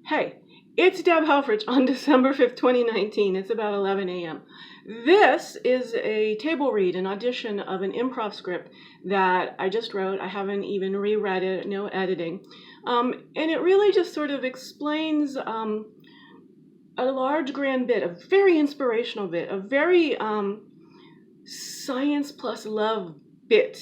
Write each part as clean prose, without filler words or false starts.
Hey, it's Deb Helfrich on December 5th, 2019. It's about 11 a.m. This is a table read, an audition of an improv script that I just wrote. I haven't even reread it, no editing. And it really just sort of explains a large grand bit, a very inspirational bit, a very science plus love bit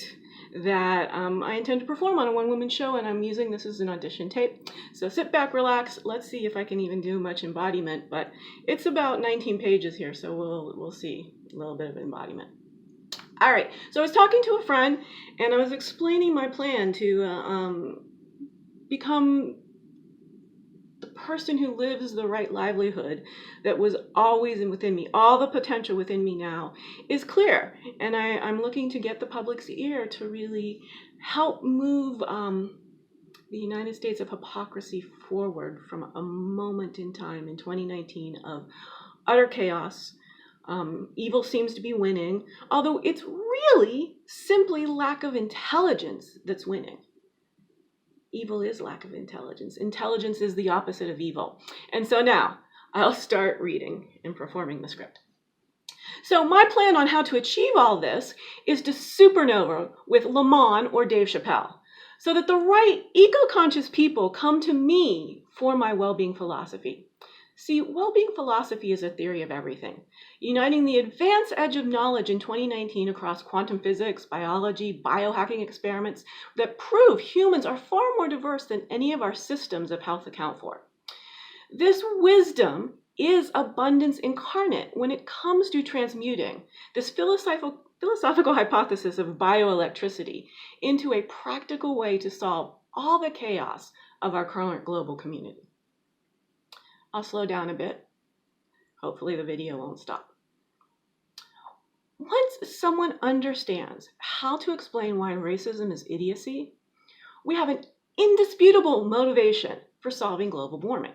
that I intend to perform on a one-woman show, and I'm using this as an audition tape. So sit back, relax. Let's see if I can even do much embodiment, but it's about 19 pages here, so we'll see a little bit of embodiment. All right, so I was talking to a friend, and I was explaining my plan to become the person who lives the right livelihood that was always within me. All the potential within me now is clear, and I'm looking to get the public's ear to really help move the United States of hypocrisy forward from a moment in time in 2019 of utter chaos. Evil seems to be winning, although it's really simply lack of intelligence that's winning. Evil is lack of intelligence. Intelligence is the opposite of evil. And so now I'll start reading and performing the script. So my plan on how to achieve all this is to supernova with Lamont or Dave Chappelle, so that the right eco-conscious people come to me for my well-being philosophy. See, well-being philosophy is a theory of everything, uniting the advanced edge of knowledge in 2019 across quantum physics, biology, biohacking experiments that prove humans are far more diverse than any of our systems of health account for. This wisdom is abundance incarnate when it comes to transmuting this philosophical hypothesis of bioelectricity into a practical way to solve all the chaos of our current global community. I'll slow down a bit. Hopefully the video won't stop. Once someone understands how to explain why racism is idiocy, we have an indisputable motivation for solving global warming.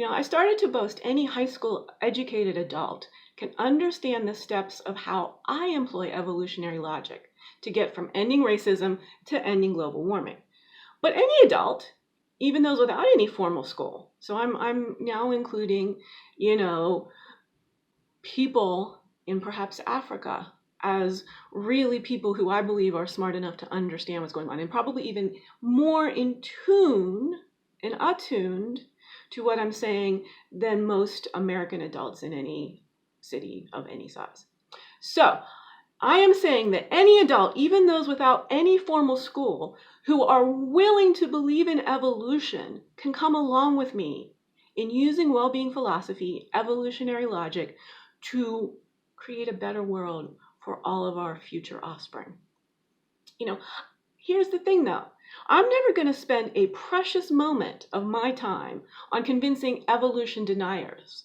I started to boast any high school educated adult can understand the steps of how I employ evolutionary logic to get from ending racism to ending global warming. But any adult, even those without any formal school. So I'm now including, people in perhaps Africa as really people who I believe are smart enough to understand what's going on, and probably even more in tune and attuned to what I'm saying than most American adults in any city of any size. So I am saying that any adult, even those without any formal school, who are willing to believe in evolution can come along with me in using well-being philosophy, evolutionary logic, to create a better world for all of our future offspring. Here's the thing though. I'm never going to spend a precious moment of my time on convincing evolution deniers.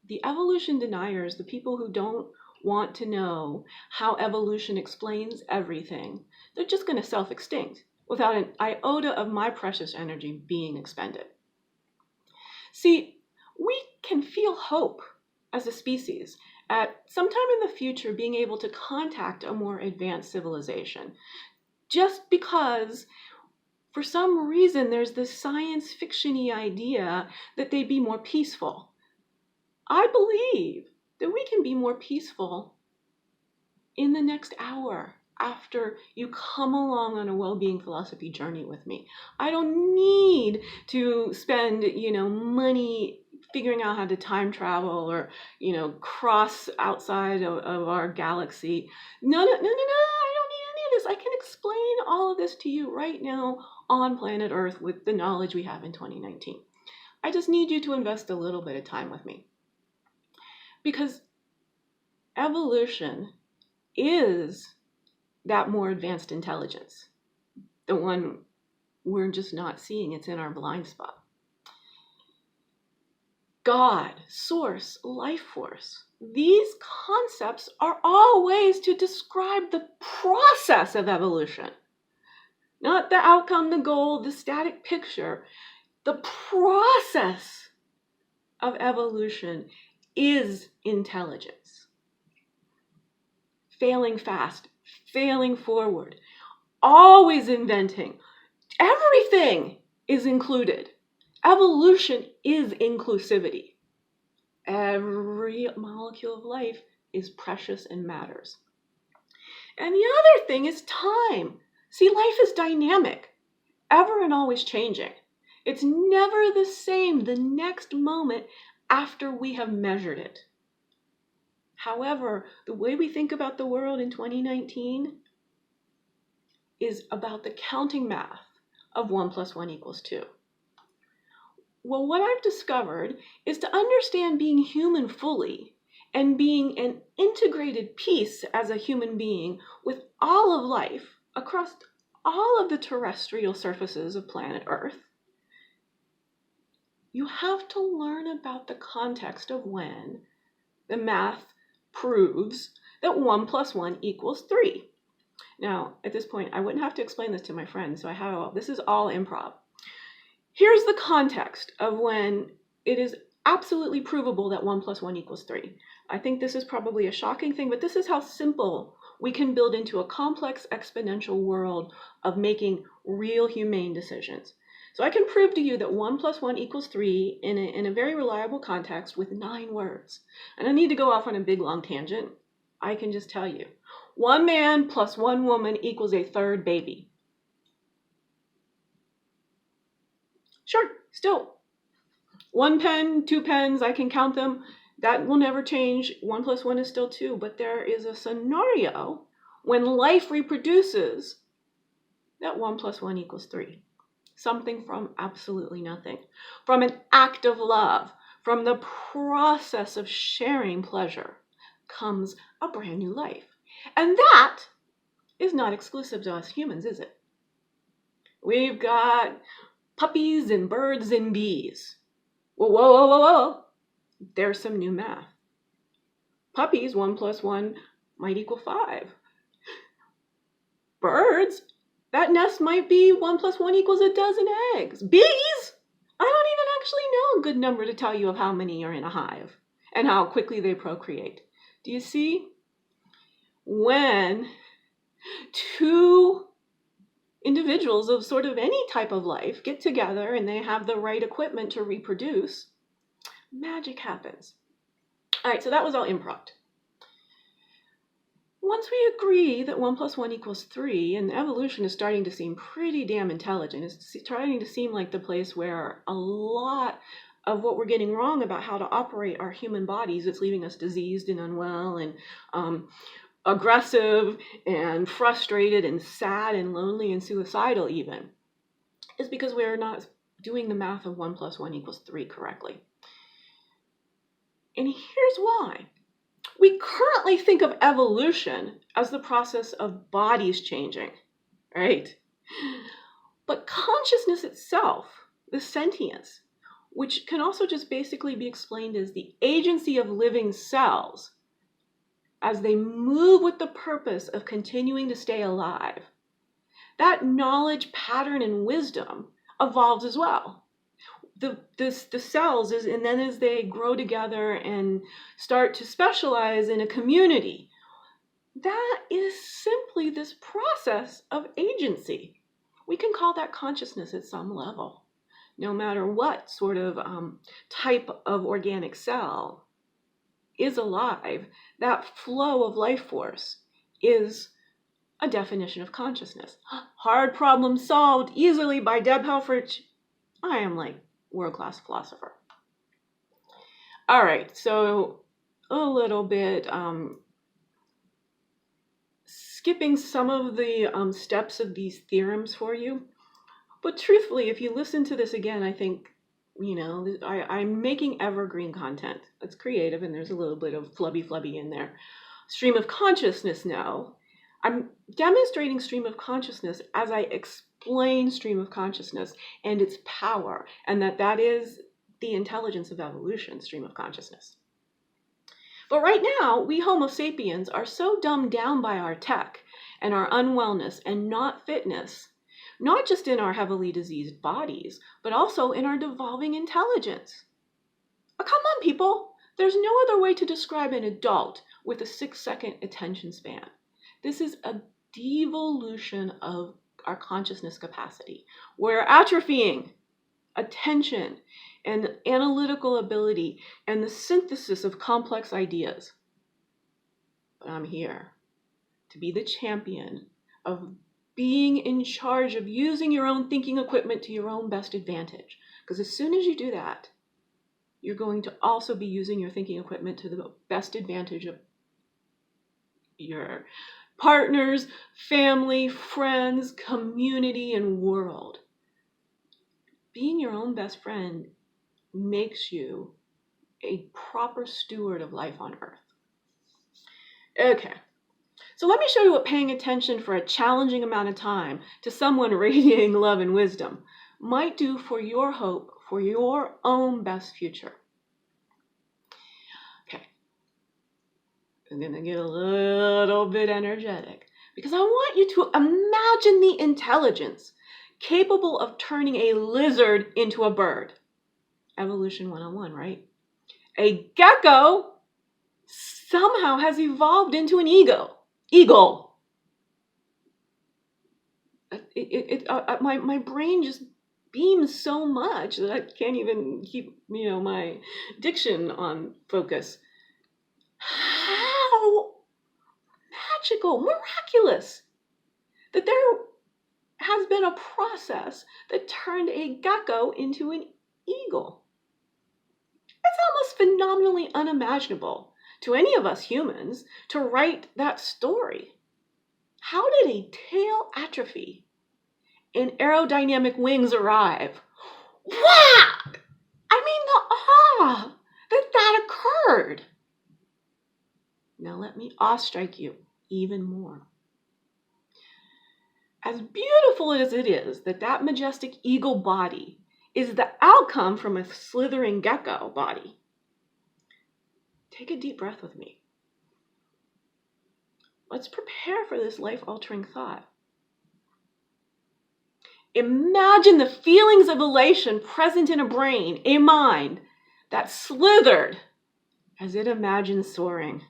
The evolution deniers, the people who don't want to know how evolution explains everything, they're just going to self-extinct without an iota of my precious energy being expended. See, we can feel hope as a species at sometime in the future being able to contact a more advanced civilization, just because for some reason there's this science fiction-y idea that they'd be more peaceful. I believe that we can be more peaceful in the next hour after you come along on a well-being philosophy journey with me. I don't need to spend, money figuring out how to time travel or, cross outside of our galaxy. No, I don't need any of this. I can explain all of this to you right now on planet Earth with the knowledge we have in 2019. I just need you to invest a little bit of time with me. Because evolution is that more advanced intelligence, the one we're just not seeing. It's in our blind spot. God, source, life force. These concepts are all ways to describe the process of evolution. Not the outcome, the goal, the static picture. The process of evolution is intelligence. Failing fast, failing forward, always inventing. Everything is included. Evolution is inclusivity. Every molecule of life is precious and matters. And the other thing is time. See, life is dynamic, ever and always changing. It's never the same the next moment after we have measured it. However, the way we think about the world in 2019 is about the counting math of 1 + 1 = 2. Well, what I've discovered is to understand being human fully and being an integrated piece as a human being with all of life across all of the terrestrial surfaces of planet Earth, you have to learn about the context of when the math proves that 1 + 1 = 3. Now, at this point, I wouldn't have to explain this to my friends, so this is all improv. Here's the context of when it is absolutely provable that 1 + 1 = 3. I think this is probably a shocking thing, but this is how simple we can build into a complex exponential world of making real humane decisions. So I can prove to you that 1 + 1 = 3 in a very reliable context with 9 words. I don't need to go off on a big long tangent. I can just tell you. 1 man + 1 woman = a third baby. Sure, still. 1 pen, 2 pens, I can count them. That will never change. 1 + 1 is still 2, but there is a scenario when life reproduces that 1 + 1 = 3. Something from absolutely nothing. From an act of love, from the process of sharing pleasure, comes a brand new life. And that is not exclusive to us humans, is it? We've got puppies and birds and bees. Whoa, whoa, whoa, whoa, whoa. There's some new math. Puppies, 1 + 1 might equal 5. Birds, that nest might be 1 + 1 = a dozen eggs. Bees, I don't even actually know a good number to tell you of how many are in a hive and how quickly they procreate. Do you see? When two individuals of sort of any type of life get together and they have the right equipment to reproduce, magic happens. All right, so that was all improv. Once we agree that 1 + 1 = 3, and evolution is starting to seem pretty damn intelligent, it's starting to seem like the place where a lot of what we're getting wrong about how to operate our human bodies, it's leaving us diseased and unwell and aggressive and frustrated and sad and lonely and suicidal even, is because we're not doing the math of 1 + 1 = 3 correctly. And here's why. We currently think of evolution as the process of bodies changing, right? But consciousness itself, the sentience, which can also just basically be explained as the agency of living cells as they move with the purpose of continuing to stay alive, that knowledge, pattern, and wisdom evolves as well. The cells, and then as they grow together and start to specialize in a community, that is simply this process of agency. We can call that consciousness at some level. No matter what sort of type of organic cell is alive, that flow of life force is a definition of consciousness. Hard problem solved easily by Deb Helfrich. I am like world-class philosopher. All right, so a little bit skipping some of the steps of these theorems for you. But truthfully, if you listen to this again, I think, I'm making evergreen content. It's creative and there's a little bit of flubby in there. Stream of consciousness now. I'm demonstrating stream of consciousness as I explain stream of consciousness and its power, and that is the intelligence of evolution, stream of consciousness. But right now, we Homo sapiens are so dumbed down by our tech and our unwellness and not fitness, not just in our heavily diseased bodies, but also in our devolving intelligence. Oh, come on, people. There's no other way to describe an adult with a 6-second attention span. This is a devolution of our consciousness capacity. We're atrophying. attention, and analytical ability, and the synthesis of complex ideas. But I'm here to be the champion of being in charge of using your own thinking equipment to your own best advantage. Because as soon as you do that, you're going to also be using your thinking equipment to the best advantage of your partners, family, friends, community, and world. Being your own best friend makes you a proper steward of life on Earth. Okay, so let me show you what paying attention for a challenging amount of time to someone radiating love and wisdom might do for your hope for your own best future. Okay, I'm going to get a little bit energetic because I want you to imagine the intelligence capable of turning a lizard into a bird. Evolution 101, right? A gecko somehow has evolved into an eagle. My brain just beams so much that I can't even keep, my diction on focus. How magical, miraculous that there has been a process that turned a gecko into an eagle. It's almost phenomenally unimaginable to any of us humans to write that story. How did a tail atrophy and aerodynamic wings arrive? Wow! I mean, the awe that occurred. Now let me awestrike you even more. As beautiful as it is that majestic eagle body is the outcome from a slithering gecko body, take a deep breath with me. Let's prepare for this life-altering thought. Imagine the feelings of elation present in a brain, a mind, that slithered as it imagined soaring.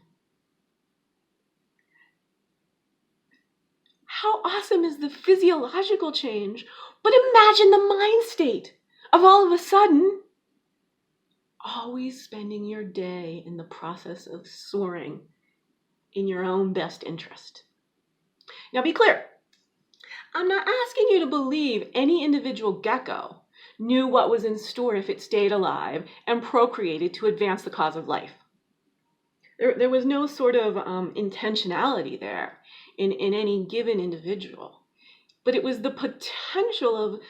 How awesome is the physiological change? But imagine the mind state of all of a sudden always spending your day in the process of soaring in your own best interest. Now be clear, I'm not asking you to believe any individual gecko knew what was in store if it stayed alive and procreated to advance the cause of life. There was no sort of intentionality there in any given individual, but it was the potential of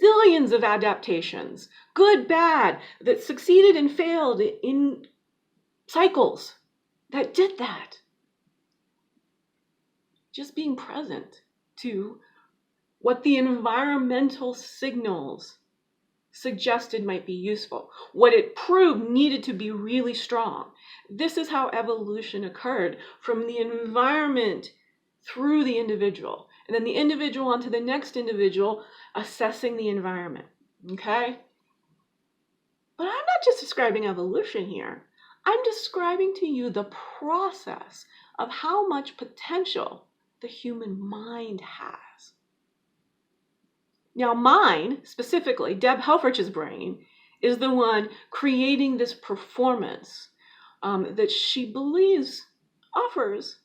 zillions of adaptations, good, bad, that succeeded and failed in cycles that did that. Just being present to what the environmental signals suggested might be useful, what it proved needed to be really strong. This is how evolution occurred, from the environment through the individual, and then the individual onto the next individual, assessing the environment, okay? But I'm not just describing evolution here. I'm describing to you the process of how much potential the human mind has. Now mine, specifically, Deb Helfrich's brain, is the one creating this performance that she believes offers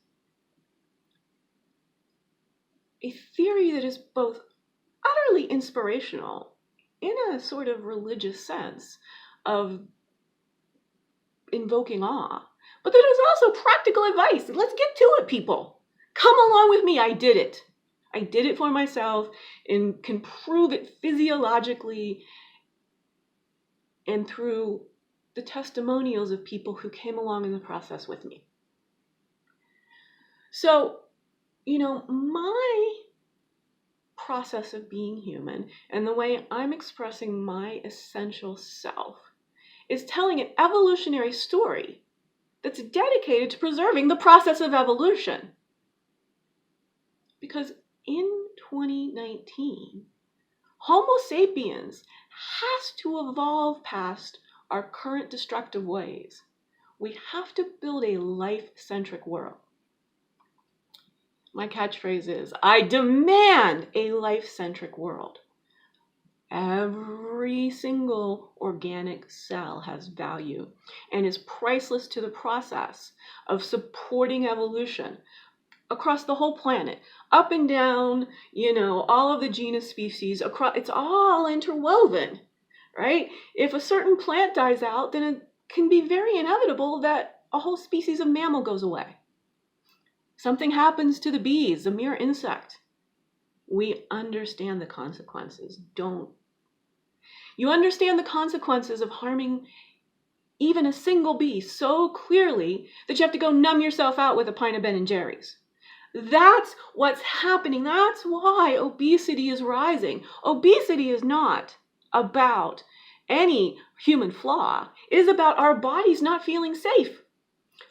a theory that is both utterly inspirational in a sort of religious sense of invoking awe, but that is also practical advice. Let's get to it, people. Come along with me. I did it. I did it for myself and can prove it physiologically and through the testimonials of people who came along in the process with me. So, my process of being human and the way I'm expressing my essential self is telling an evolutionary story that's dedicated to preserving the process of evolution. Because in 2019, Homo sapiens has to evolve past our current destructive ways. We have to build a life-centric world. My catchphrase is, I demand a life-centric world. Every single organic cell has value and is priceless to the process of supporting evolution across the whole planet, up and down, all of the genus species, across, it's all interwoven, right? If a certain plant dies out, then it can be very inevitable that a whole species of mammal goes away. Something happens to the bees, a mere insect. We understand the consequences, don't. You understand the consequences of harming even a single bee so clearly that you have to go numb yourself out with a pint of Ben & Jerry's. That's what's happening. That's why obesity is rising. Obesity is not about any human flaw. It is about our bodies not feeling safe.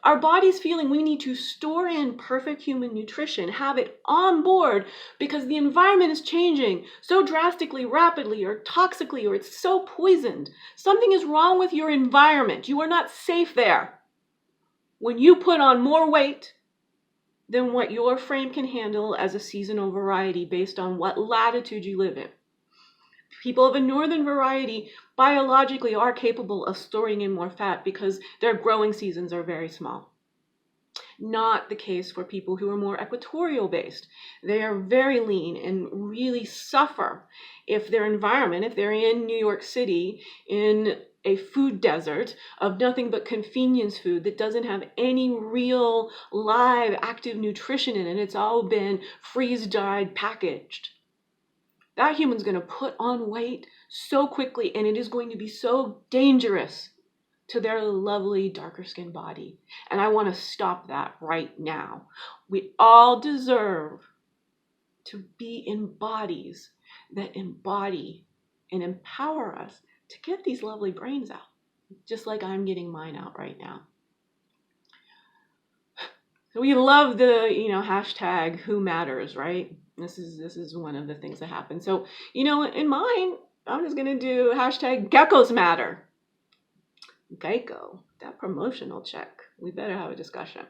Our bodies feeling we need to store in perfect human nutrition, have it on board because the environment is changing so drastically, rapidly, or toxically, or it's so poisoned. Something is wrong with your environment. You are not safe there. When you put on more weight than what your frame can handle as a seasonal variety based on what latitude you live in. People of a northern variety biologically are capable of storing in more fat because their growing seasons are very small. Not the case for people who are more equatorial based. They are very lean and really suffer if their environment, if they're in New York City, in a food desert of nothing but convenience food that doesn't have any real live active nutrition in it. It's all been freeze-dried, packaged. That human's going to put on weight so quickly, and it is going to be so dangerous to their lovely darker skinned body. And I want to stop that right now. We all deserve to be in bodies that embody and empower us to get these lovely brains out, just like I'm getting mine out right now. So we love the, hashtag who matters, right? This is one of the things that happen. So, in mine, I'm just going to do hashtag geckos matter. Geico, that promotional check. We better have a discussion.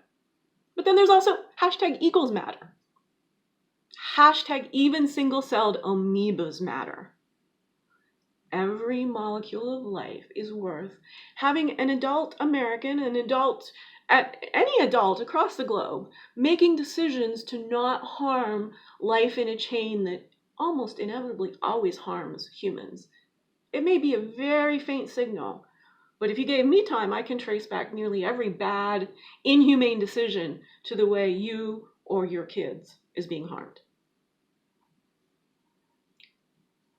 But then there's also hashtag equals matter. Hashtag even single-celled amoebas matter. Every molecule of life is worth having an adult American, any adult across the globe, making decisions to not harm life in a chain that almost inevitably always harms humans. It may be a very faint signal, but if you gave me time, I can trace back nearly every bad, inhumane decision to the way you or your kids is being harmed.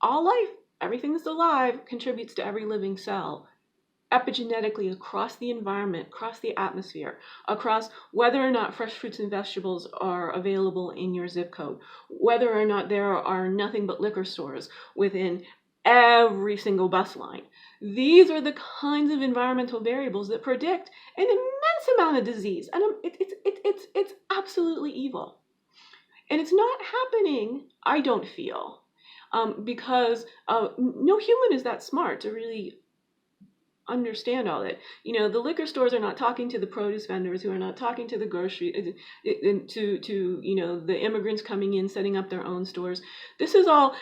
All life, everything that's alive, contributes to every living cell, epigenetically across the environment, across the atmosphere, across whether or not fresh fruits and vegetables are available in your zip code, whether or not there are nothing but liquor stores within every single bus line. These are the kinds of environmental variables that predict an immense amount of disease, and it's absolutely evil. And it's not happening, I don't feel, because no human is that smart to really understand all that. The liquor stores are not talking to the produce vendors, who are not talking to the grocery, to the immigrants coming in, setting up their own stores. This is all,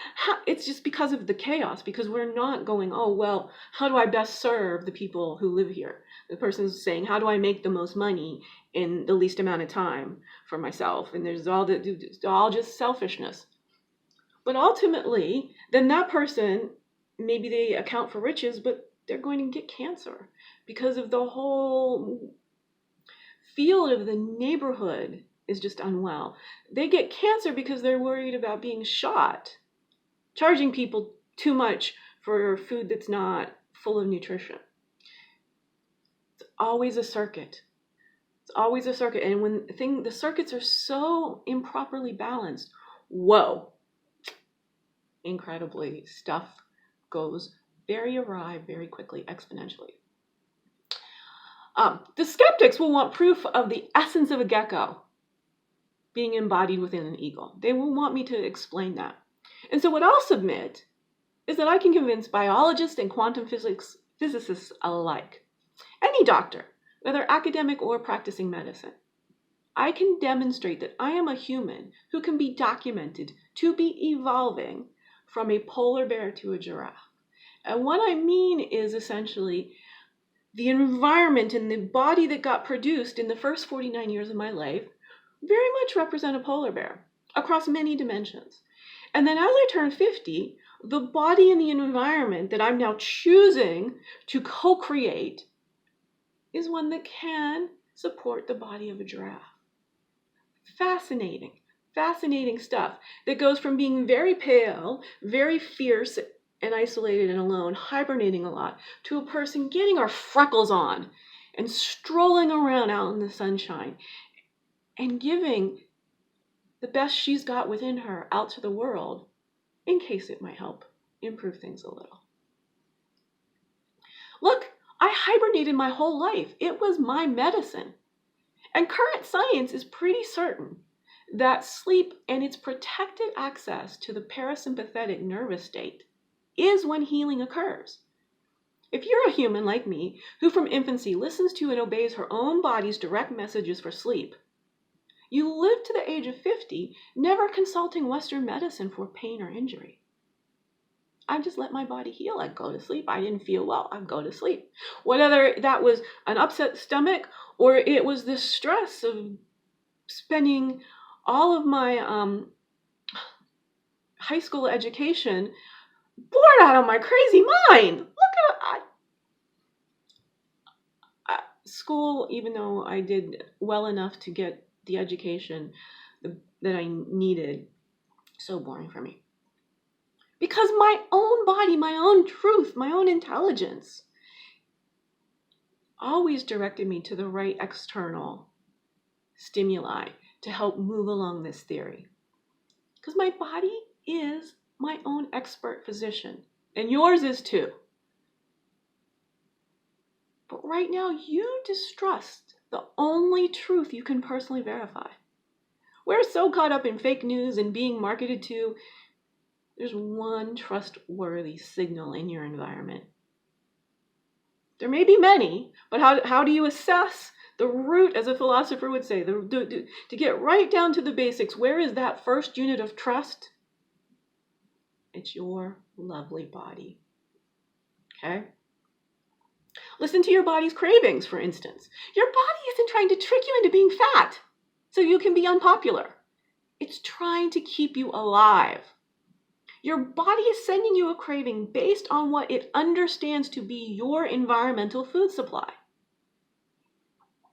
it's just because of the chaos, because we're not going, oh, well, how do I best serve the people who live here? The person's saying, how do I make the most money in the least amount of time for myself? And there's all just selfishness. But ultimately, then that person, maybe they account for riches, but they're going to get cancer because of the whole field of the neighborhood is just unwell. They get cancer because they're worried about being shot, charging people too much for food that's not full of nutrition. It's always a circuit. It's always a circuit. And when the circuits are so improperly balanced, whoa, incredibly, stuff goes very awry, very quickly, exponentially. The skeptics will want proof of the essence of a gecko being embodied within an eagle. They will want me to explain that. And so what I'll submit is that I can convince biologists and quantum physicists alike, any doctor, whether academic or practicing medicine, I can demonstrate that I am a human who can be documented to be evolving from a polar bear to a giraffe. And what I mean is essentially the environment and the body that got produced in the first 49 years of my life very much represent a polar bear across many dimensions. And then as I turn 50, the body and the environment that I'm now choosing to co-create is one that can support the body of a giraffe. Fascinating, fascinating stuff that goes from being very pale, very fierce and isolated and alone, hibernating a lot, to a person getting our freckles on and strolling around out in the sunshine and giving the best she's got within her out to the world in case it might help improve things a little. Look, I hibernated my whole life. It was my medicine. And current science is pretty certain that sleep and its protected access to the parasympathetic nervous state is when healing occurs. If you're a human like me, who from infancy listens to and obeys her own body's direct messages for sleep, you live to the age of 50, never consulting Western medicine for pain or injury. I just let my body heal. I'd go to sleep. I didn't feel well. I'd go to sleep. Whether that was an upset stomach or it was the stress of spending all of my high school education bored out of my crazy mind. Look at school, even though I did well enough to get the education that I needed, so boring for me. Because my own body, my own truth, my own intelligence always directed me to the right external stimuli to help move along this theory. Because my body is my own expert physician, and yours is too. But right now, you distrust the only truth you can personally verify. We're so caught up in fake news and being marketed to. There's one trustworthy signal in your environment. There may be many, but how do you assess the root, as a philosopher would say, to get right down to the basics? Where is that first unit of trust? It's your lovely body. Okay? Listen to your body's cravings, for instance. Your body isn't trying to trick you into being fat so you can be unpopular. It's trying to keep you alive. Your body is sending you a craving based on what it understands to be your environmental food supply.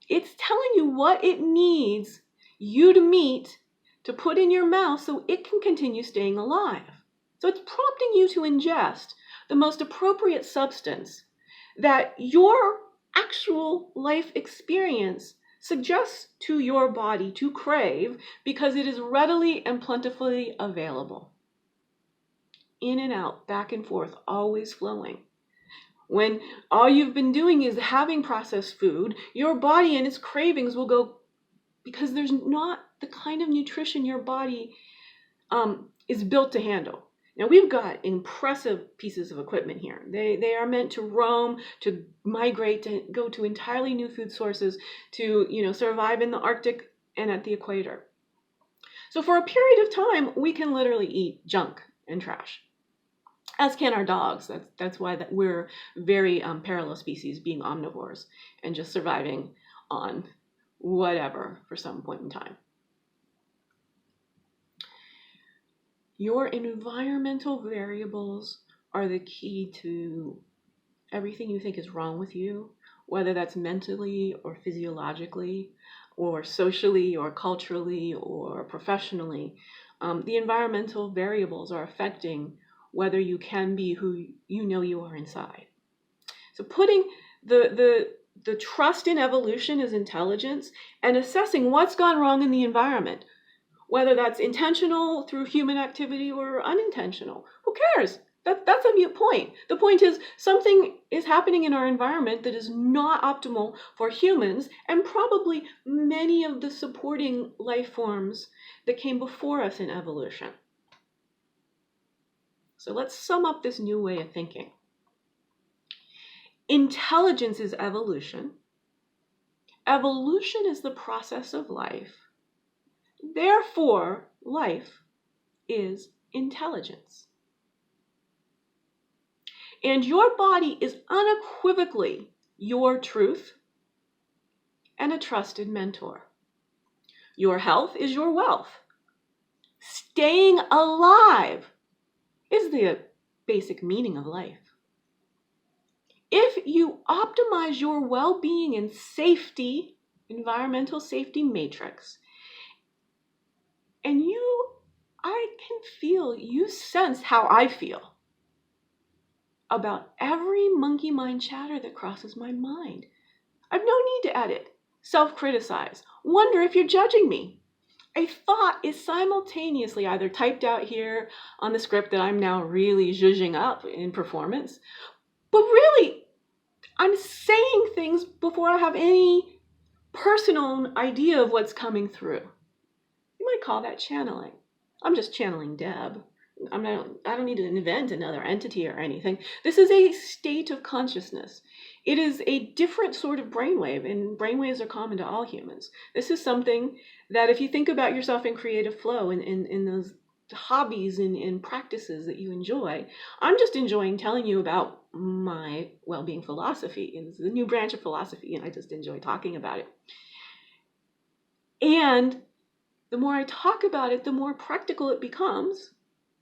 It's telling you what it needs you to meet to put in your mouth so it can continue staying alive. So it's prompting you to ingest the most appropriate substance that your actual life experience suggests to your body to crave because it is readily and plentifully available. In and out, back and forth, always flowing. When all you've been doing is having processed food, your body and its cravings will go because there's not the kind of nutrition your body is built to handle. Now, we've got impressive pieces of equipment here. They are meant to roam, to migrate, to go to entirely new food sources, to survive in the Arctic and at the equator. So for a period of time, we can literally eat junk and trash, as can our dogs. That's why we're very parallel species, being omnivores and just surviving on whatever for some point in time. Your environmental variables are the key to everything you think is wrong with you, whether that's mentally or physiologically or socially or culturally or professionally. The environmental variables are affecting whether you can be who you know you are inside. So putting the trust in evolution as intelligence and assessing what's gone wrong in the environment, whether that's intentional through human activity or unintentional, who cares? That's a moot point. The point is something is happening in our environment that is not optimal for humans and probably many of the supporting life forms that came before us in evolution. So let's sum up this new way of thinking. Intelligence is evolution. Evolution is the process of life. Therefore, life is intelligence. And your body is unequivocally your truth and a trusted mentor. Your health is your wealth. Staying alive is the basic meaning of life. If you optimize your well-being and safety, environmental safety matrix, and I can feel, you sense how I feel about every monkey mind chatter that crosses my mind. I've no need to edit, self-criticize, wonder if you're judging me. A thought is simultaneously either typed out here on the script that I'm now really zhuzhing up in performance, but really, I'm saying things before I have any personal idea of what's coming through. You might call that channeling. I'm just channeling Deb. I don't need to invent another entity or anything. This is a state of consciousness. It is a different sort of brainwave, and brainwaves are common to all humans. This is something that if you think about yourself in creative flow, in those hobbies and practices that you enjoy, I'm just enjoying telling you about my well-being philosophy. It's a new branch of philosophy, and I just enjoy talking about it. And the more I talk about it, the more practical it becomes.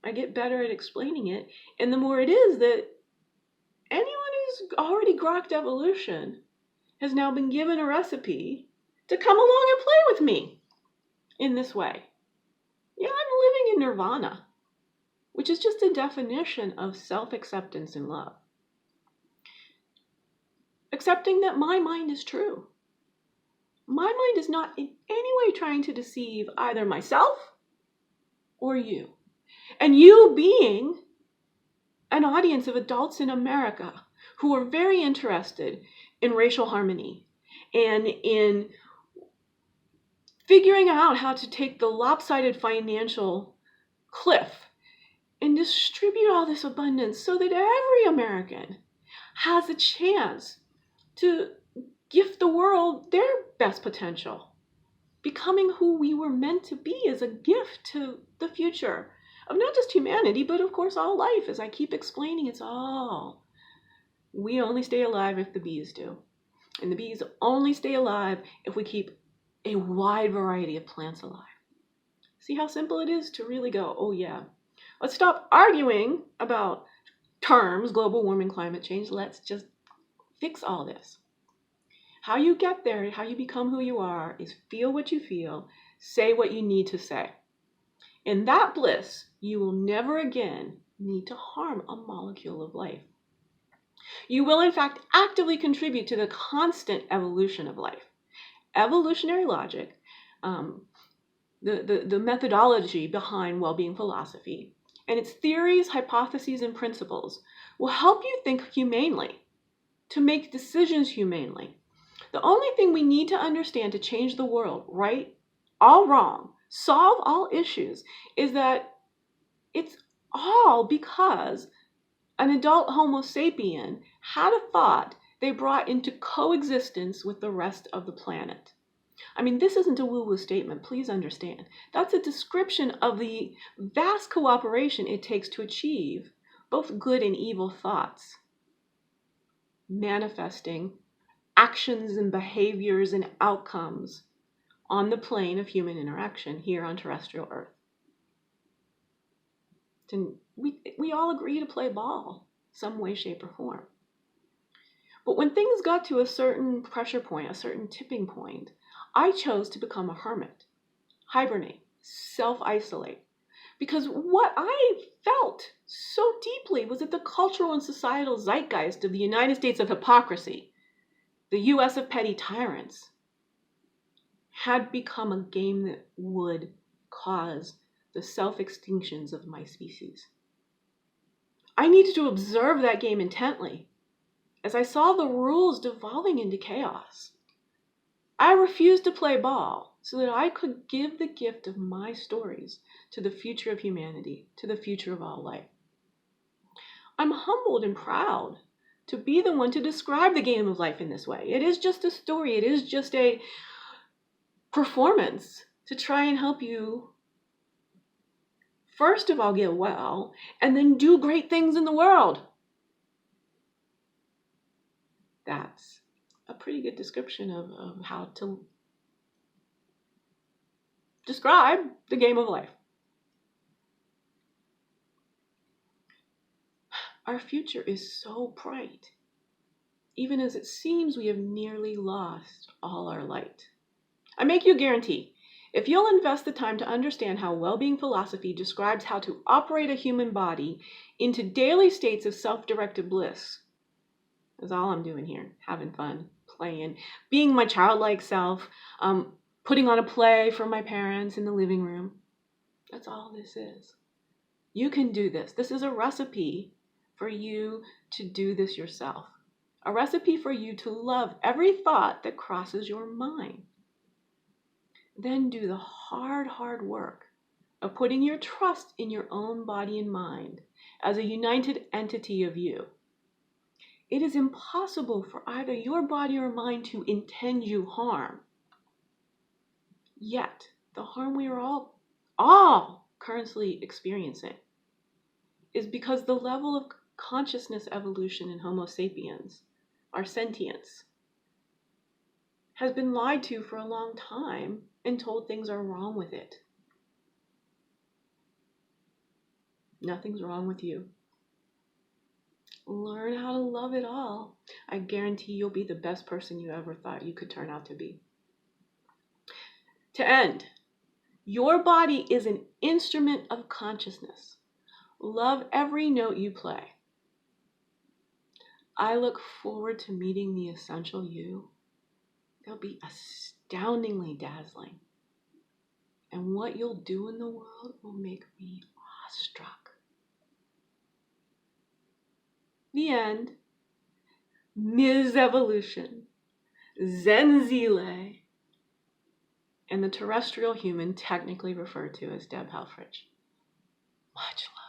I get better at explaining it. And the more it is that anyone who's already grokked evolution has now been given a recipe to come along and play with me in this way. Yeah, I'm living in nirvana, which is just a definition of self-acceptance and love. Accepting that my mind is true. My mind is not in any way trying to deceive either myself or you. And you being an audience of adults in America who are very interested in racial harmony and in figuring out how to take the lopsided financial cliff and distribute all this abundance so that every American has a chance to gift the world their best potential. Becoming who we were meant to be is a gift to the future of not just humanity, but of course all life. As I keep explaining, it's all. We only stay alive if the bees do. And the bees only stay alive if we keep a wide variety of plants alive. See how simple it is to really go, oh yeah. Let's stop arguing about terms, global warming, climate change. Let's just fix all this. How you get there, how you become who you are, is feel what you feel, say what you need to say. In that bliss, you will never again need to harm a molecule of life. You will, in fact, actively contribute to the constant evolution of life. Evolutionary logic, the methodology behind well-being philosophy, and its theories, hypotheses, and principles will help you think humanely, to make decisions humanely. The only thing we need to understand to change the world, right, all wrong, solve all issues, is that it's all because an adult Homo sapien had a thought they brought into coexistence with the rest of the planet. I mean, this isn't a woo-woo statement, please understand. That's a description of the vast cooperation it takes to achieve both good and evil thoughts, manifesting actions and behaviors and outcomes on the plane of human interaction here on terrestrial Earth. And we all agree to play ball, some way, shape, or form. But when things got to a certain pressure point, a certain tipping point, I chose to become a hermit, hibernate, self-isolate. Because what I felt so deeply was that the cultural and societal zeitgeist of the United States of hypocrisy, the US of petty tyrants, had become a game that would cause the self-extinctions of my species. I needed to observe that game intently as I saw the rules devolving into chaos. I refused to play ball so that I could give the gift of my stories to the future of humanity, to the future of all life. I'm humbled and proud to be the one to describe the game of life in this way. It is just a story. It is just a performance to try and help you, first of all, get well, and then do great things in the world. That's a pretty good description of how to describe the game of life. Our future is so bright, even as it seems we have nearly lost all our light. I make you a guarantee. If you'll invest the time to understand how well-being philosophy describes how to operate a human body into daily states of self-directed bliss, that's all I'm doing here, having fun, playing, being my childlike self, putting on a play for my parents in the living room. That's all this is. You can do this. This is a recipe for you to do this yourself. A recipe for you to love every thought that crosses your mind. Then do the hard work of putting your trust in your own body and mind as a united entity of you. It is impossible for either your body or mind to intend you harm. Yet, the harm we are all currently experiencing is because the level of consciousness evolution in Homo sapiens, our sentience, has been lied to for a long time and told things are wrong with it. Nothing's wrong with you. Learn how to love it all. I guarantee you'll be the best person you ever thought you could turn out to be. To end, your body is an instrument of consciousness. Love every note you play. I look forward to meeting the essential you. They'll be astoundingly dazzling. And what you'll do in the world will make me awestruck. The end. Ms. Evolution, Zenzile, and the terrestrial human technically referred to as Deb Helfrich. Much love.